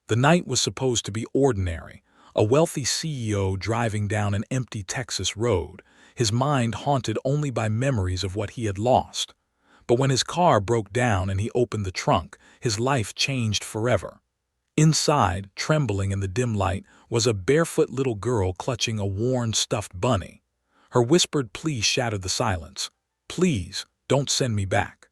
The night was supposed to be ordinary, a wealthy CEO driving down an empty Texas road, his mind haunted only by memories of what he had lost. But when his car broke down and he opened the trunk, his life changed forever. Inside, trembling in the dim light, was a barefoot little girl clutching a worn stuffed bunny. Her whispered plea shattered the silence. "Please, don't send me back."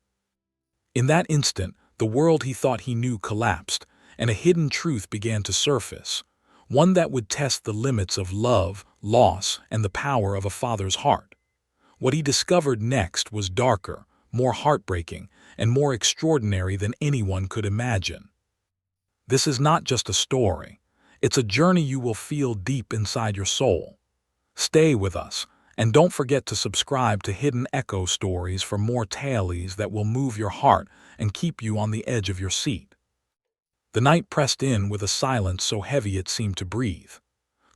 In that instant, the world he thought he knew collapsed, and a hidden truth began to surface, one that would test the limits of love, loss, and the power of a father's heart. What he discovered next was darker, more heartbreaking, and more extraordinary than anyone could imagine. This is not just a story. It's a journey you will feel deep inside your soul. Stay with us, and don't forget to subscribe to Hidden Echo Stories for more tales that will move your heart and keep you on the edge of your seat. The night pressed in with a silence so heavy it seemed to breathe.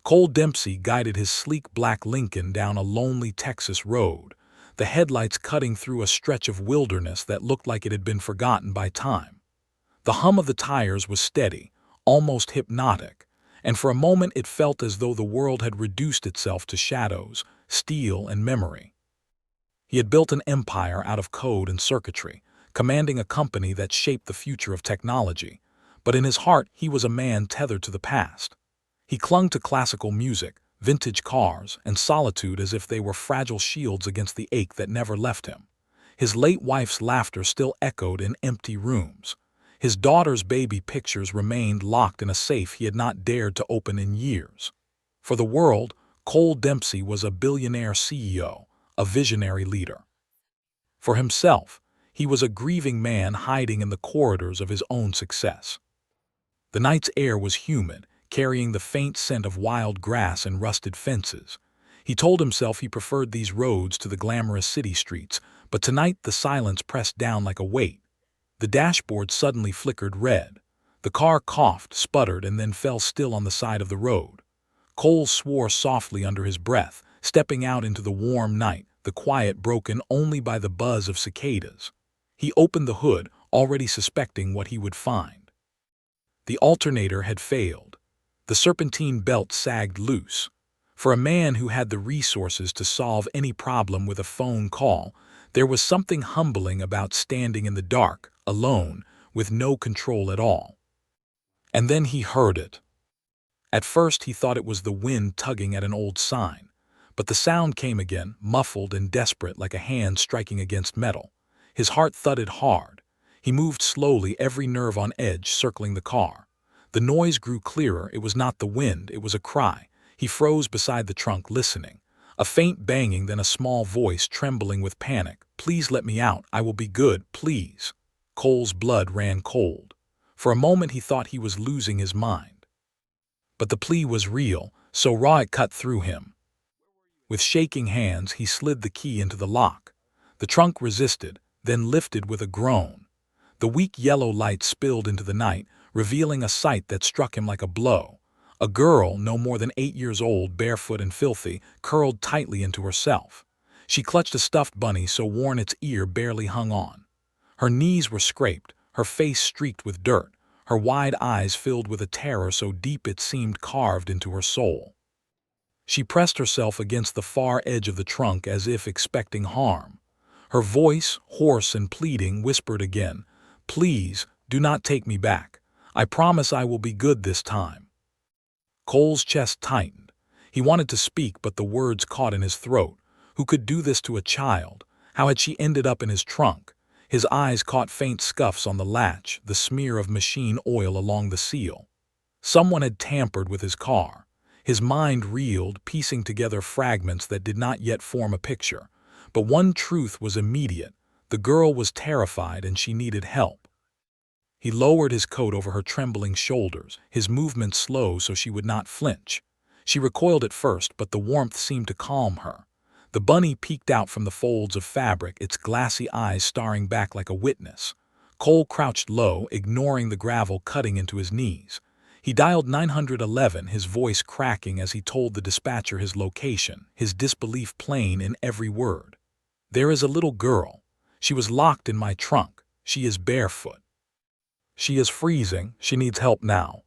Cole Dempsey guided his sleek black Lincoln down a lonely Texas road, the headlights cutting through a stretch of wilderness that looked like it had been forgotten by time. The hum of the tires was steady, almost hypnotic, and for a moment it felt as though the world had reduced itself to shadows, steel, and memory. He had built an empire out of code and circuitry, commanding a company that shaped the future of technology, but in his heart he was a man tethered to the past. He clung to classical music, vintage cars, and solitude as if they were fragile shields against the ache that never left him. His late wife's laughter still echoed in empty rooms. His daughter's baby pictures remained locked in a safe he had not dared to open in years. For the world, Cole Dempsey was a billionaire CEO, a visionary leader. For himself, he was a grieving man hiding in the corridors of his own success. The night's air was humid, carrying the faint scent of wild grass and rusted fences. He told himself he preferred these roads to the glamorous city streets, but tonight the silence pressed down like a weight. The dashboard suddenly flickered red. The car coughed, sputtered, and then fell still on the side of the road. Cole swore softly under his breath, stepping out into the warm night, the quiet broken only by the buzz of cicadas. He opened the hood, already suspecting what he would find. The alternator had failed. The serpentine belt sagged loose. For a man who had the resources to solve any problem with a phone call, there was something humbling about standing in the dark, alone, with no control at all. And then he heard it. At first he thought it was the wind tugging at an old sign, but the sound came again, muffled and desperate like a hand striking against metal. His heart thudded hard. He moved slowly, every nerve on edge, circling the car. The noise grew clearer. It was not the wind, it was a cry. He froze beside the trunk, listening. A faint banging, then a small voice trembling with panic. "Please let me out. I will be good, please." Cole's blood ran cold. For a moment he thought he was losing his mind. But the plea was real, so raw it cut through him. With shaking hands, he slid the key into the lock. The trunk resisted, then lifted with a groan. The weak yellow light spilled into the night, revealing a sight that struck him like a blow. A girl, no more than 8 years old, barefoot and filthy, curled tightly into herself. She clutched a stuffed bunny so worn its ear barely hung on. Her knees were scraped, her face streaked with dirt, her wide eyes filled with a terror so deep it seemed carved into her soul. She pressed herself against the far edge of the trunk as if expecting harm. Her voice, hoarse and pleading, whispered again, "Please, do not take me back. I promise I will be good this time." Cole's chest tightened. He wanted to speak, but the words caught in his throat. Who could do this to a child? How had she ended up in his trunk? His eyes caught faint scuffs on the latch, the smear of machine oil along the seal. Someone had tampered with his car. His mind reeled, piecing together fragments that did not yet form a picture. But one truth was immediate. The girl was terrified and she needed help. He lowered his coat over her trembling shoulders, his movements slow so she would not flinch. She recoiled at first, but the warmth seemed to calm her. The bunny peeked out from the folds of fabric, its glassy eyes staring back like a witness. Cole crouched low, ignoring the gravel cutting into his knees. He dialed 911, his voice cracking as he told the dispatcher his location, his disbelief plain in every word. "There is a little girl. She was locked in my trunk. She is barefoot. She is freezing. She needs help now."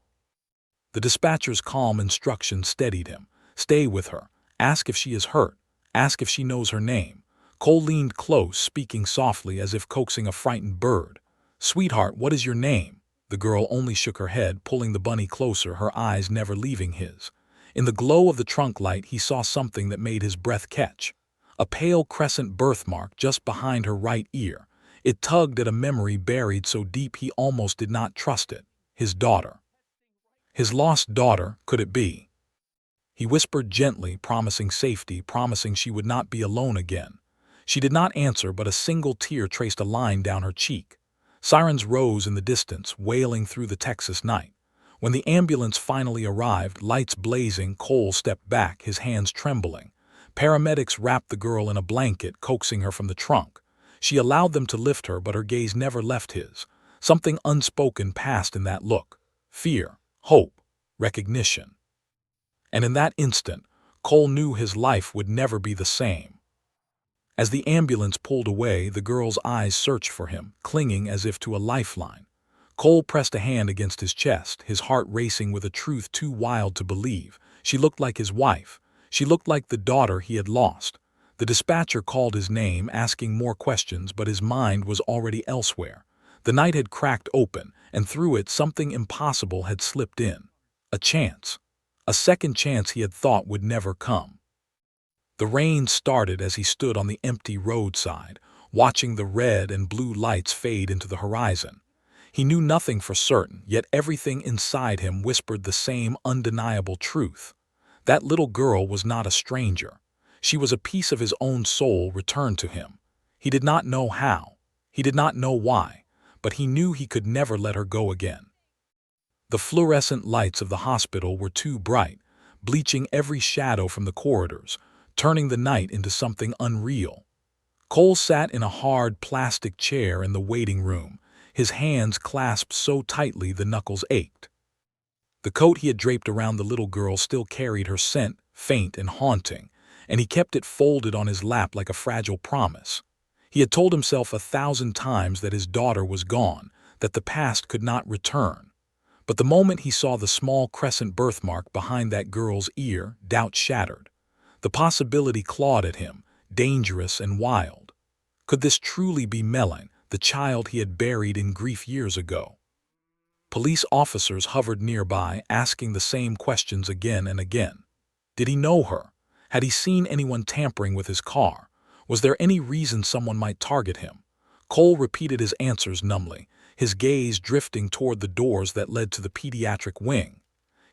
The dispatcher's calm instruction steadied him. Stay with her. Ask if she is hurt. Ask if she knows her name. Cole leaned close, speaking softly as if coaxing a frightened bird. Sweetheart, what is your name? The girl only shook her head, pulling the bunny closer, her eyes never leaving his. In the glow of the trunk light, he saw something that made his breath catch. A pale crescent birthmark just behind her right ear. It tugged at a memory buried so deep he almost did not trust it. His daughter. His lost daughter, could it be? He whispered gently, promising safety, promising she would not be alone again. She did not answer, but a single tear traced a line down her cheek. Sirens rose in the distance, wailing through the Texas night. When the ambulance finally arrived, lights blazing, Cole stepped back, his hands trembling. Paramedics wrapped the girl in a blanket, coaxing her from the trunk. She allowed them to lift her, but her gaze never left his. Something unspoken passed in that look. Fear, hope, recognition. And in that instant, Cole knew his life would never be the same. As the ambulance pulled away, the girl's eyes searched for him, clinging as if to a lifeline. Cole pressed a hand against his chest, his heart racing with a truth too wild to believe. She looked like his wife. She looked like the daughter he had lost. The dispatcher called his name, asking more questions, but his mind was already elsewhere. The night had cracked open, and through it something impossible had slipped in. A chance. A second chance he had thought would never come. The rain started as he stood on the empty roadside, watching the red and blue lights fade into the horizon. He knew nothing for certain, yet everything inside him whispered the same undeniable truth. That little girl was not a stranger. She was a piece of his own soul returned to him. He did not know how. He did not know why, but he knew he could never let her go again. The fluorescent lights of the hospital were too bright, bleaching every shadow from the corridors, turning the night into something unreal. Cole sat in a hard plastic chair in the waiting room, his hands clasped so tightly the knuckles ached. The coat he had draped around the little girl still carried her scent, faint and haunting, and he kept it folded on his lap like a fragile promise. He had told himself 1,000 times that his daughter was gone, that the past could not return. But the moment he saw the small crescent birthmark behind that girl's ear, doubt shattered. The possibility clawed at him, dangerous and wild. Could this truly be Mellon, the child he had buried in grief years ago? Police officers hovered nearby, asking the same questions again and again. Did he know her? Had he seen anyone tampering with his car? Was there any reason someone might target him? Cole repeated his answers numbly, his gaze drifting toward the doors that led to the pediatric wing.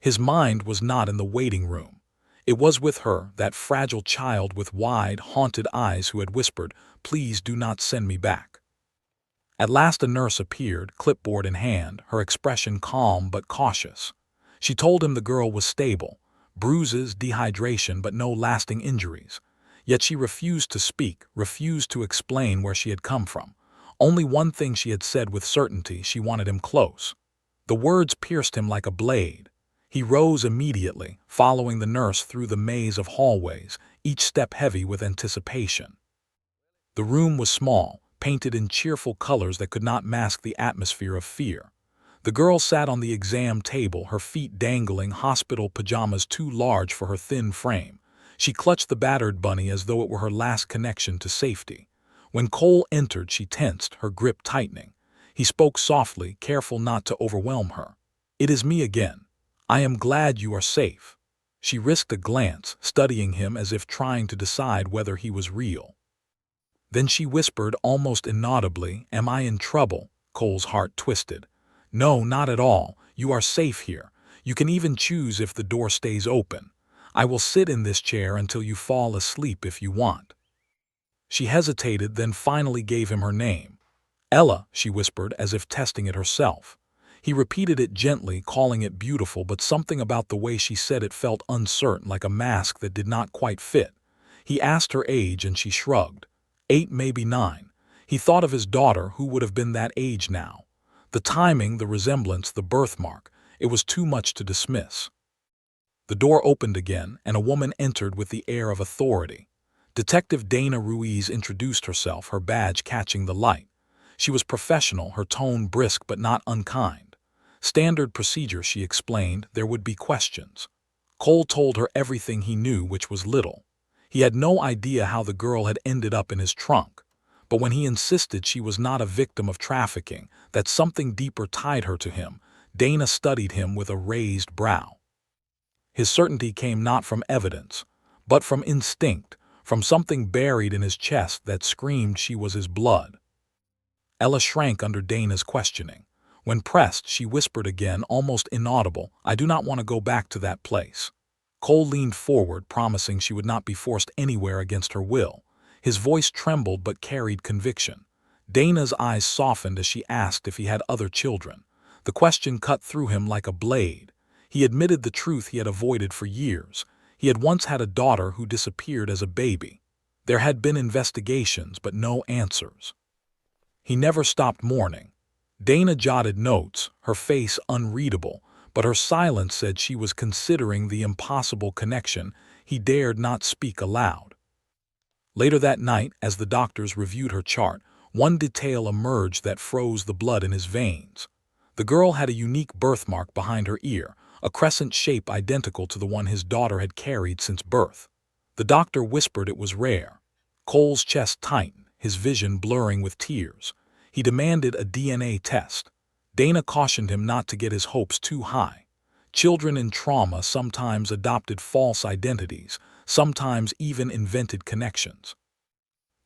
His mind was not in the waiting room. It was with her, that fragile child with wide, haunted eyes who had whispered, "Please do not send me back." At last a nurse appeared, clipboard in hand, her expression calm but cautious. She told him the girl was stable, bruises, dehydration, but no lasting injuries. Yet she refused to speak, refused to explain where she had come from. Only one thing she had said with certainty: she wanted him close. The words pierced him like a blade. He rose immediately, following the nurse through the maze of hallways, each step heavy with anticipation. The room was small, painted in cheerful colors that could not mask the atmosphere of fear. The girl sat on the exam table, her feet dangling, hospital pajamas too large for her thin frame. She clutched the battered bunny as though it were her last connection to safety. When Cole entered, she tensed, her grip tightening. He spoke softly, careful not to overwhelm her. "It is me again. I am glad you are safe." She risked a glance, studying him as if trying to decide whether he was real. Then she whispered almost inaudibly, "Am I in trouble?" Cole's heart twisted. "No, not at all. You are safe here. You can even choose if the door stays open. I will sit in this chair until you fall asleep if you want." She hesitated, then finally gave him her name. "Ella," she whispered, as if testing it herself. He repeated it gently, calling it beautiful, but something about the way she said it felt uncertain, like a mask that did not quite fit. He asked her age, and she shrugged. 8, maybe 9. He thought of his daughter, who would have been that age now. The timing, the resemblance, the birthmark, it was too much to dismiss. The door opened again, and a woman entered with the air of authority. Detective Dana Ruiz introduced herself, her badge catching the light. She was professional, her tone brisk but not unkind. Standard procedure, she explained, there would be questions. Cole told her everything he knew, which was little. He had no idea how the girl had ended up in his trunk. But when he insisted she was not a victim of trafficking, that something deeper tied her to him, Dana studied him with a raised brow. His certainty came not from evidence, but from instinct, from something buried in his chest that screamed she was his blood. Ella shrank under Dana's questioning. When pressed, she whispered again, almost inaudible, "I do not want to go back to that place." Cole leaned forward, promising she would not be forced anywhere against her will. His voice trembled but carried conviction. Dana's eyes softened as she asked if he had other children. The question cut through him like a blade. He admitted the truth he had avoided for years. He had once had a daughter who disappeared as a baby. There had been investigations, but no answers. He never stopped mourning. Dana jotted notes, her face unreadable, but her silence said she was considering the impossible connection. He dared not speak aloud. Later that night, as the doctors reviewed her chart, one detail emerged that froze the blood in his veins. The girl had a unique birthmark behind her ear, a crescent shape identical to the one his daughter had carried since birth. The doctor whispered it was rare. Cole's chest tightened, his vision blurring with tears. He demanded a DNA test. Dana cautioned him not to get his hopes too high. Children in trauma sometimes adopted false identities, sometimes even invented connections.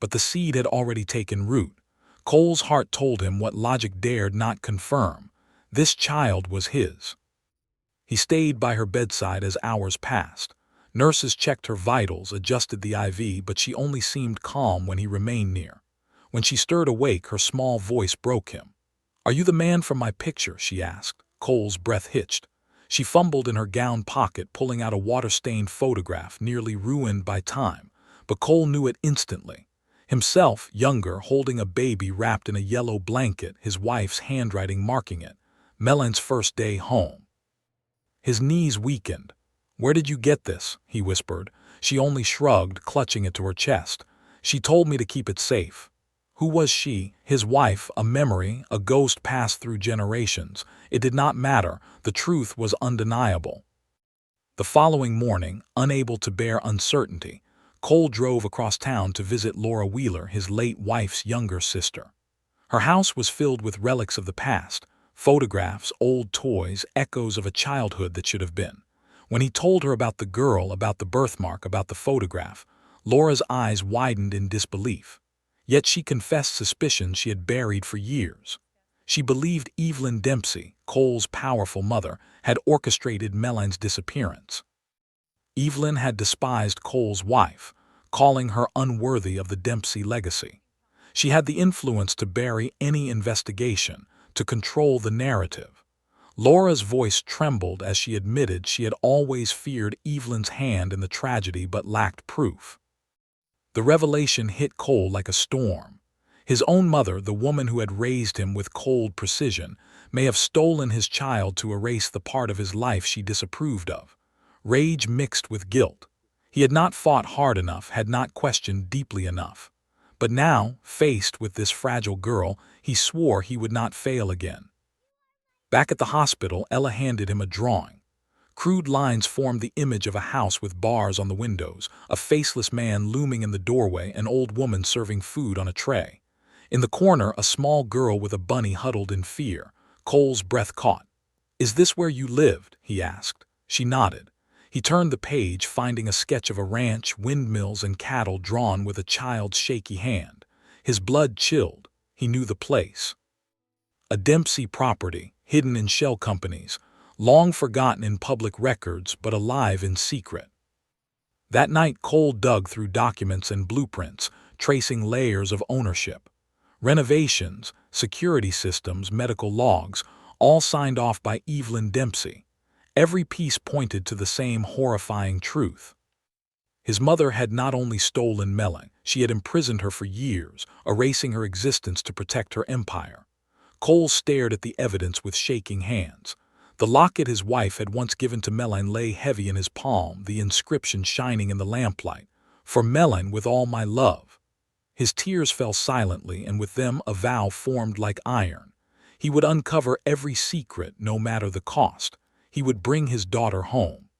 But the seed had already taken root. Cole's heart told him what logic dared not confirm. This child was his. He stayed by her bedside as hours passed. Nurses checked her vitals, adjusted the IV, but she only seemed calm when he remained near. When she stirred awake, her small voice broke him. "Are you the man from my picture?" she asked. Cole's breath hitched. She fumbled in her gown pocket, pulling out a water-stained photograph nearly ruined by time, but Cole knew it instantly. Himself, younger, holding a baby wrapped in a yellow blanket, his wife's handwriting marking it. Melon's first day home. His knees weakened. "Where did you get this?" he whispered. She only shrugged, clutching it to her chest. "She told me to keep it safe." Who was she? His wife, a memory, a ghost passed through generations. It did not matter. The truth was undeniable. The following morning, unable to bear uncertainty, Cole drove across town to visit Laura Wheeler, his late wife's younger sister. Her house was filled with relics of the past, photographs, old toys, echoes of a childhood that should have been. When he told her about the girl, about the birthmark, about the photograph, Laura's eyes widened in disbelief. Yet she confessed suspicions she had buried for years. She believed Evelyn Dempsey, Cole's powerful mother, had orchestrated Melanie's disappearance. Evelyn had despised Cole's wife, calling her unworthy of the Dempsey legacy. She had the influence to bury any investigation, to control the narrative. Laura's voice trembled as she admitted she had always feared Evelyn's hand in the tragedy but lacked proof. The revelation hit Cole like a storm. His own mother, the woman who had raised him with cold precision, may have stolen his child to erase the part of his life she disapproved of. Rage mixed with guilt. He had not fought hard enough, had not questioned deeply enough. But now, faced with this fragile girl, he swore he would not fail again. Back at the hospital, Ella handed him a drawing. Crude lines formed the image of a house with bars on the windows, a faceless man looming in the doorway, an old woman serving food on a tray. In the corner, a small girl with a bunny huddled in fear. Cole's breath caught. "Is this where you lived?" he asked. She nodded. He turned the page, finding a sketch of a ranch, windmills, and cattle drawn with a child's shaky hand. His blood chilled. He knew the place. A Dempsey property, hidden in shell companies, long forgotten in public records but alive in secret. That night, Cole dug through documents and blueprints, tracing layers of ownership. Renovations, security systems, medical logs, all signed off by Evelyn Dempsey. Every piece pointed to the same horrifying truth. His mother had not only stolen Melanie, she had imprisoned her for years, erasing her existence to protect her empire. Cole stared at the evidence with shaking hands. The locket his wife had once given to Melanie lay heavy in his palm, the inscription shining in the lamplight. "For Melanie, with all my love." His tears fell silently, and with them a vow formed like iron. He would uncover every secret, no matter the cost. He would bring his daughter home.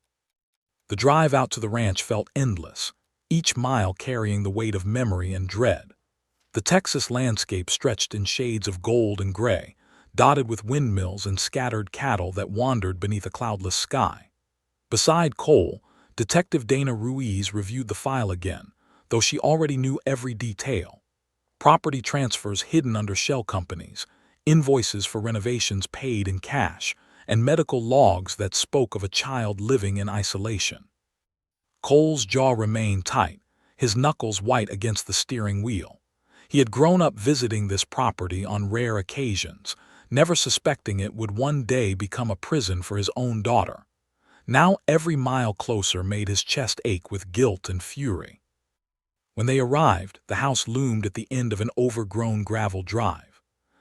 The drive out to the ranch felt endless, each mile carrying the weight of memory and dread. The Texas landscape stretched in shades of gold and gray, dotted with windmills and scattered cattle that wandered beneath a cloudless sky. Beside Cole, Detective Dana Ruiz reviewed the file again, though she already knew every detail. Property transfers hidden under shell companies, invoices for renovations paid in cash, and medical logs that spoke of a child living in isolation. Cole's jaw remained tight, his knuckles white against the steering wheel. He had grown up visiting this property on rare occasions, never suspecting it would one day become a prison for his own daughter. Now every mile closer made his chest ache with guilt and fury. When they arrived, the house loomed at the end of an overgrown gravel drive.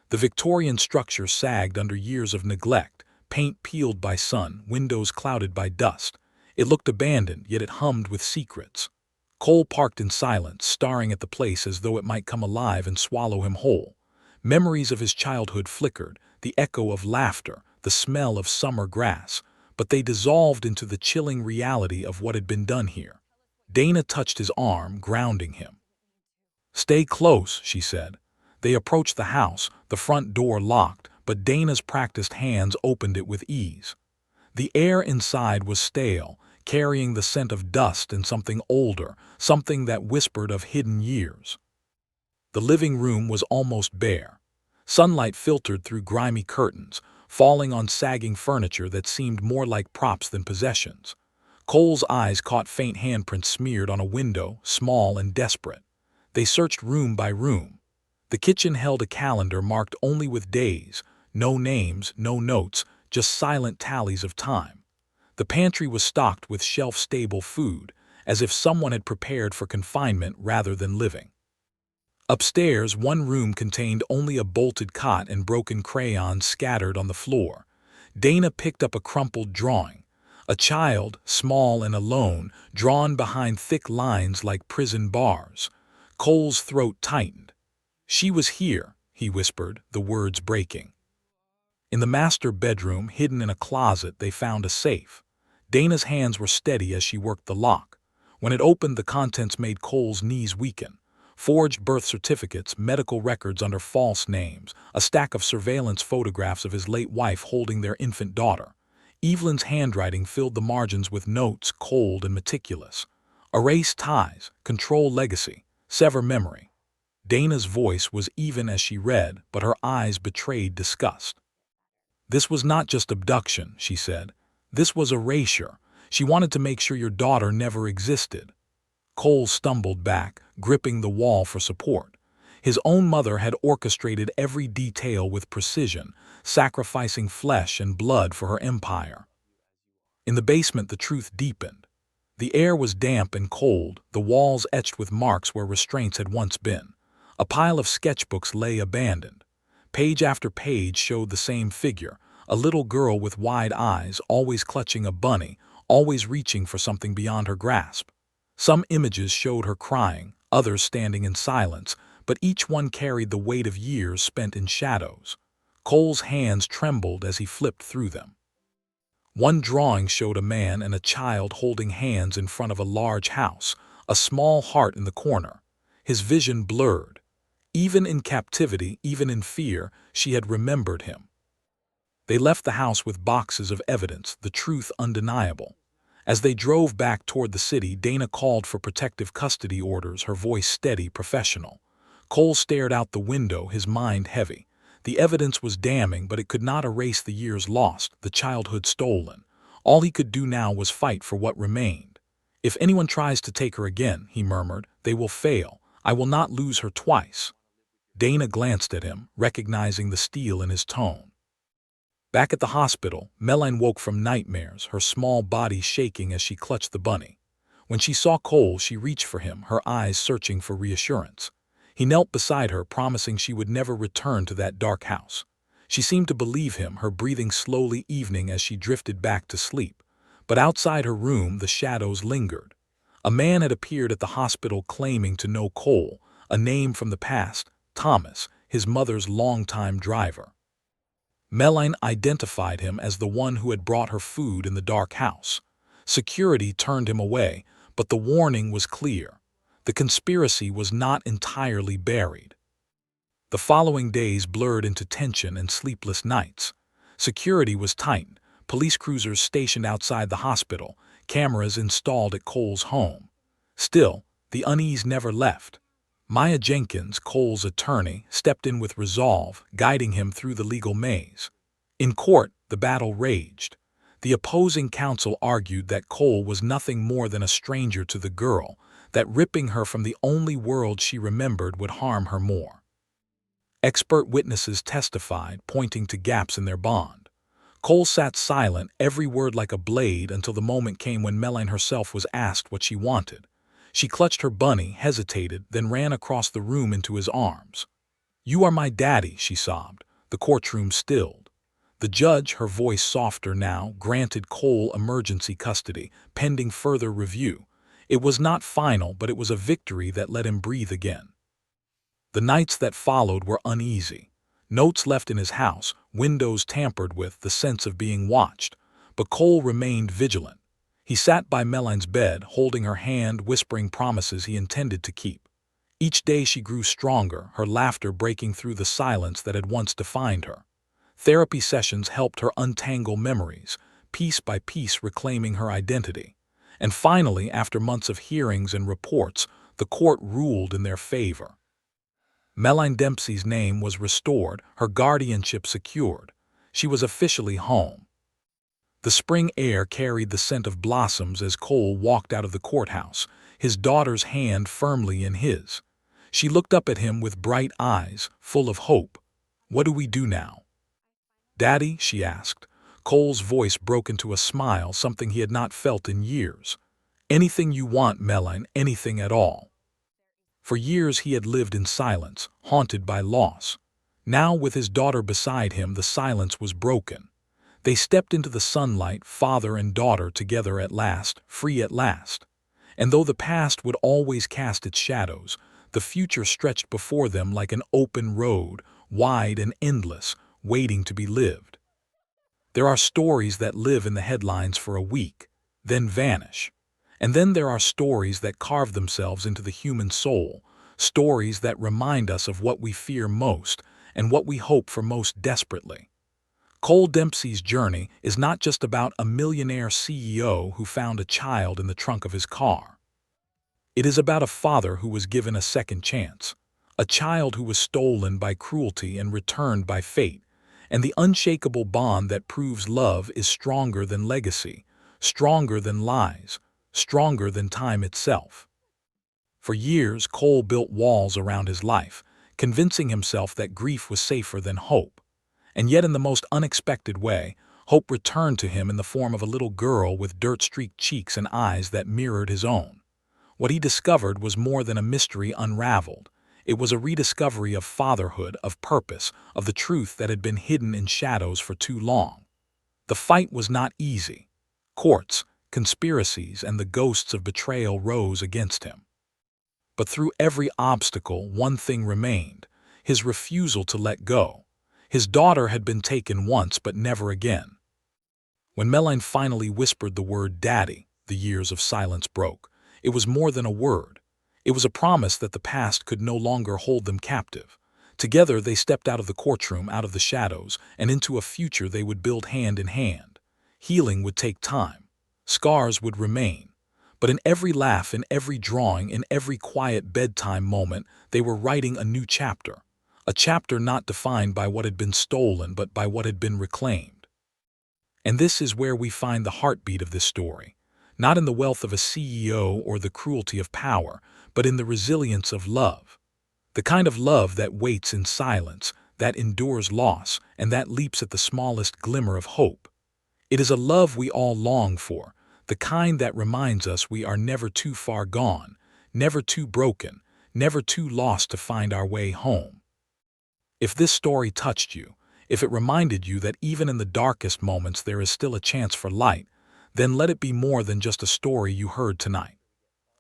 The Victorian structure sagged under years of neglect, paint peeled by sun, windows clouded by dust. It looked abandoned, yet it hummed with secrets. Cole parked in silence, staring at the place as though it might come alive and swallow him whole. Memories of his childhood flickered, the echo of laughter, the smell of summer grass, but they dissolved into the chilling reality of what had been done here. Dana touched his arm, grounding him. "Stay close," she said. They approached the house, the front door locked, but Dana's practiced hands opened it with ease. The air inside was stale, carrying the scent of dust and something older, something that whispered of hidden years. The living room was almost bare. Sunlight filtered through grimy curtains, falling on sagging furniture that seemed more like props than possessions. Cole's eyes caught faint handprints smeared on a window, small and desperate. They searched room by room. The kitchen held a calendar marked only with days, no names, no notes, just silent tallies of time. The pantry was stocked with shelf-stable food, as if someone had prepared for confinement rather than living. Upstairs, one room contained only a bolted cot and broken crayons scattered on the floor. Dana picked up a crumpled drawing. A child, small and alone, drawn behind thick lines like prison bars. Cole's throat tightened. "She was here," he whispered, the words breaking. In the master bedroom, hidden in a closet, they found a safe. Dana's hands were steady as she worked the lock. When it opened, the contents made Cole's knees weaken. Forged birth certificates, medical records under false names, a stack of surveillance photographs of his late wife holding their infant daughter. Evelyn's handwriting filled the margins with notes, cold and meticulous. "Erase ties, control legacy, sever memory." Dana's voice was even as she read, but her eyes betrayed disgust. "This was not just abduction," she said. "This was erasure. She wanted to make sure your daughter never existed." Cole stumbled back, gripping the wall for support. His own mother had orchestrated every detail with precision, sacrificing flesh and blood for her empire. In the basement, the truth deepened. The air was damp and cold, the walls etched with marks where restraints had once been. A pile of sketchbooks lay abandoned. Page after page showed the same figure, a little girl with wide eyes, always clutching a bunny, always reaching for something beyond her grasp. Some images showed her crying, others standing in silence, but each one carried the weight of years spent in shadows. Cole's hands trembled as he flipped through them. One drawing showed a man and a child holding hands in front of a large house, a small heart in the corner. His vision blurred. Even in captivity, even in fear, she had remembered him. They left the house with boxes of evidence, the truth undeniable. As they drove back toward the city, Dana called for protective custody orders, her voice steady, professional. Cole stared out the window, his mind heavy. The evidence was damning, but it could not erase the years lost, the childhood stolen. All he could do now was fight for what remained. "If anyone tries to take her again," he murmured, "they will fail. I will not lose her twice." Dana glanced at him, recognizing the steel in his tone. Back at the hospital, Melanie woke from nightmares, her small body shaking as she clutched the bunny. When she saw Cole, she reached for him, her eyes searching for reassurance. He knelt beside her, promising she would never return to that dark house. She seemed to believe him, her breathing slowly evening as she drifted back to sleep. But outside her room, the shadows lingered. A man had appeared at the hospital claiming to know Cole, a name from the past, Thomas, his mother's longtime driver. Meline identified him as the one who had brought her food in the dark house. Security turned him away, but the warning was clear. The conspiracy was not entirely buried. The following days blurred into tension and sleepless nights. Security was tightened, police cruisers stationed outside the hospital, cameras installed at Cole's home. Still, the unease never left. Maya Jenkins, Cole's attorney, stepped in with resolve, guiding him through the legal maze. In court, the battle raged. The opposing counsel argued that Cole was nothing more than a stranger to the girl, that ripping her from the only world she remembered would harm her more. Expert witnesses testified, pointing to gaps in their bond. Cole sat silent, every word like a blade, until the moment came when Meline herself was asked what she wanted. She clutched her bunny, hesitated, then ran across the room into his arms. "You are my daddy," she sobbed. The courtroom stilled. The judge, her voice softer now, granted Cole emergency custody, pending further review. It was not final, but it was a victory that let him breathe again. The nights that followed were uneasy. Notes left in his house, windows tampered with, the sense of being watched. But Cole remained vigilant. He sat by Meline's bed, holding her hand, whispering promises he intended to keep. Each day she grew stronger, her laughter breaking through the silence that had once defined her. Therapy sessions helped her untangle memories, piece by piece reclaiming her identity. And finally, after months of hearings and reports, the court ruled in their favor. Meline Dempsey's name was restored, her guardianship secured. She was officially home. The spring air carried the scent of blossoms as Cole walked out of the courthouse, his daughter's hand firmly in his. She looked up at him with bright eyes, full of hope. "What do we do now?" "Daddy," she asked. Cole's voice broke into a smile, something he had not felt in years. "Anything you want, Meline, anything at all." For years he had lived in silence, haunted by loss. Now, with his daughter beside him, the silence was broken. They stepped into the sunlight, father and daughter together at last, free at last. And though the past would always cast its shadows, the future stretched before them like an open road, wide and endless, waiting to be lived. There are stories that live in the headlines for a week, then vanish. And then there are stories that carve themselves into the human soul, stories that remind us of what we fear most and what we hope for most desperately. Cole Dempsey's journey is not just about a millionaire CEO who found a child in the trunk of his car. It is about a father who was given a second chance, a child who was stolen by cruelty and returned by fate, and the unshakable bond that proves love is stronger than legacy, stronger than lies, stronger than time itself. For years, Cole built walls around his life, convincing himself that grief was safer than hope. And yet, in the most unexpected way, hope returned to him in the form of a little girl with dirt-streaked cheeks and eyes that mirrored his own. What he discovered was more than a mystery unraveled. It was a rediscovery of fatherhood, of purpose, of the truth that had been hidden in shadows for too long. The fight was not easy. Courts, conspiracies, and the ghosts of betrayal rose against him. But through every obstacle, one thing remained: his refusal to let go. His daughter had been taken once, but never again. When Meline finally whispered the word "Daddy," the years of silence broke. It was more than a word. It was a promise that the past could no longer hold them captive. Together they stepped out of the courtroom, out of the shadows, and into a future they would build hand in hand. Healing would take time. Scars would remain. But in every laugh, in every drawing, in every quiet bedtime moment, they were writing a new chapter. A chapter not defined by what had been stolen, but by what had been reclaimed. And this is where we find the heartbeat of this story. Not in the wealth of a CEO or the cruelty of power, but in the resilience of love. The kind of love that waits in silence, that endures loss, and that leaps at the smallest glimmer of hope. It is a love we all long for, the kind that reminds us we are never too far gone, never too broken, never too lost to find our way home. If this story touched you, if it reminded you that even in the darkest moments there is still a chance for light, then let it be more than just a story you heard tonight.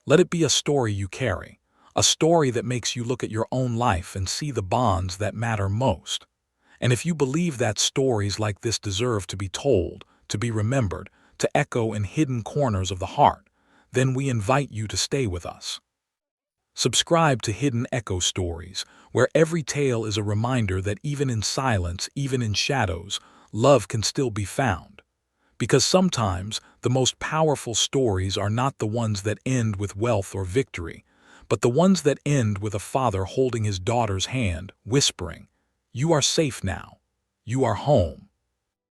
Let it be a story you carry, a story that makes you look at your own life and see the bonds that matter most. And if you believe that stories like this deserve to be told, to be remembered, to echo in hidden corners of the heart, then we invite you to stay with us. Subscribe to Hidden Echo Stories, where every tale is a reminder that even in silence, even in shadows, love can still be found. Because sometimes the most powerful stories are not the ones that end with wealth or victory, but the ones that end with a father holding his daughter's hand, whispering, "You are safe now. You are home."